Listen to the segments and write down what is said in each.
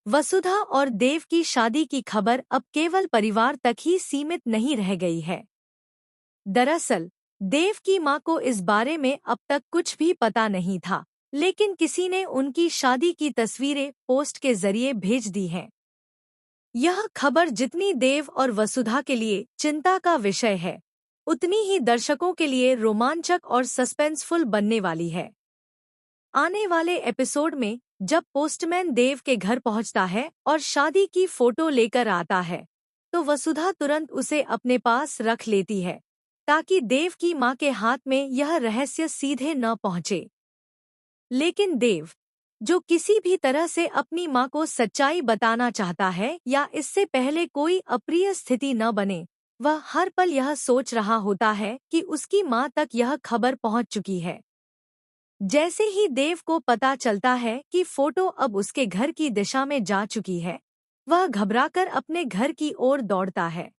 वसुधा और देव की शादी की खबर अब केवल परिवार तक ही सीमित नहीं रह गई है। दरअसल देव की मां को इस बारे में अब तक कुछ भी पता नहीं था, लेकिन किसी ने उनकी शादी की तस्वीरें पोस्ट के जरिए भेज दी हैं। यह खबर जितनी देव और वसुधा के लिए चिंता का विषय है, उतनी ही दर्शकों के लिए रोमांचक और सस्पेंसफुल बनने वाली है। आने वाले एपिसोड में जब पोस्टमैन देव के घर पहुंचता है और शादी की फोटो लेकर आता है, तो वसुधा तुरंत उसे अपने पास रख लेती है, ताकि देव की मां के हाथ में यह रहस्य सीधे न पहुंचे। लेकिन देव, जो किसी भी तरह से अपनी मां को सच्चाई बताना चाहता है या इससे पहले कोई अप्रिय स्थिति न बने, वह हर पल यह सोच रहा होता है कि उसकी मां तक यह खबर पहुंच चुकी है। जैसे ही देव को पता चलता है कि फोटो अब उसके घर की दिशा में जा चुकी है, वह घबराकर अपने घर की ओर दौड़ता है।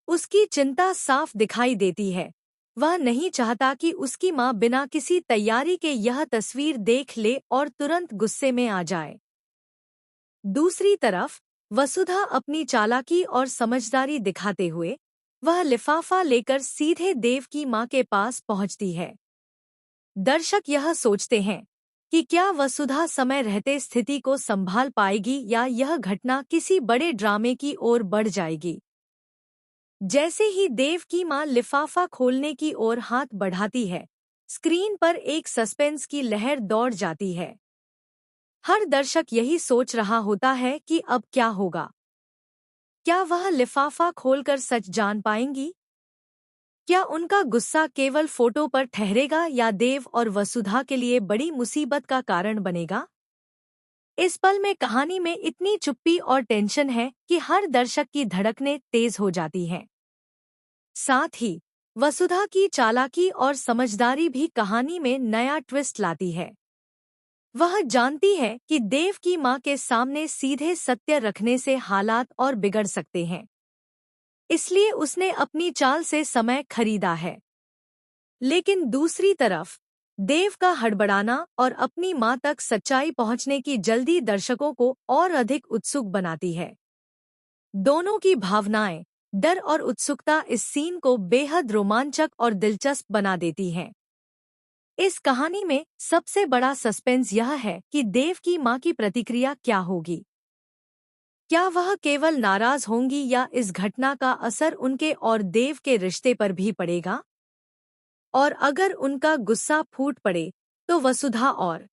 उसकी चिंता साफ दिखाई देती है। वह नहीं चाहता कि उसकी मां बिना किसी तैयारी के यह तस्वीर देख ले और तुरंत गुस्से में आ जाए। दूसरी तरफ वसुधा अपनी चालाकी और समझदारी दिखाते हुए वह लिफाफा लेकर सीधे देव की मां के पास पहुंचती है। दर्शक यह सोचते हैं कि क्या वसुधा समय रहते स्थिति को संभाल पाएगी या यह घटना किसी बड़े ड्रामे की ओर बढ़ जाएगी। जैसे ही देव की मां लिफाफा खोलने की ओर हाथ बढ़ाती है, स्क्रीन पर एक सस्पेंस की लहर दौड़ जाती है। हर दर्शक यही सोच रहा होता है कि अब क्या होगा। क्या वह लिफाफा खोलकर सच जान पाएंगी? क्या उनका गुस्सा केवल फोटो पर ठहरेगा या देव और वसुधा के लिए बड़ी मुसीबत का कारण बनेगा? इस पल में कहानी में इतनी चुप्पी और टेंशन है कि हर दर्शक की धड़कनें तेज हो जाती हैं। साथ ही वसुधा की चालाकी और समझदारी भी कहानी में नया ट्विस्ट लाती है। वह जानती है कि देव की मां के सामने सीधे सत्य रखने से हालात और बिगड़ सकते हैं, इसलिए उसने अपनी चाल से समय खरीदा है। लेकिन दूसरी तरफ देव का हड़बड़ाना और अपनी मां तक सच्चाई पहुंचने की जल्दी दर्शकों को और अधिक उत्सुक बनाती है। दोनों की भावनाएं, डर और उत्सुकता इस सीन को बेहद रोमांचक और दिलचस्प बना देती हैं। इस कहानी में सबसे बड़ा सस्पेंस यह है कि देव की मां की प्रतिक्रिया क्या होगी। क्या वह केवल नाराज होंगी या इस घटना का असर उनके और देव के रिश्ते पर भी पड़ेगा? और अगर उनका गुस्सा फूट पड़े, तो वसुधा और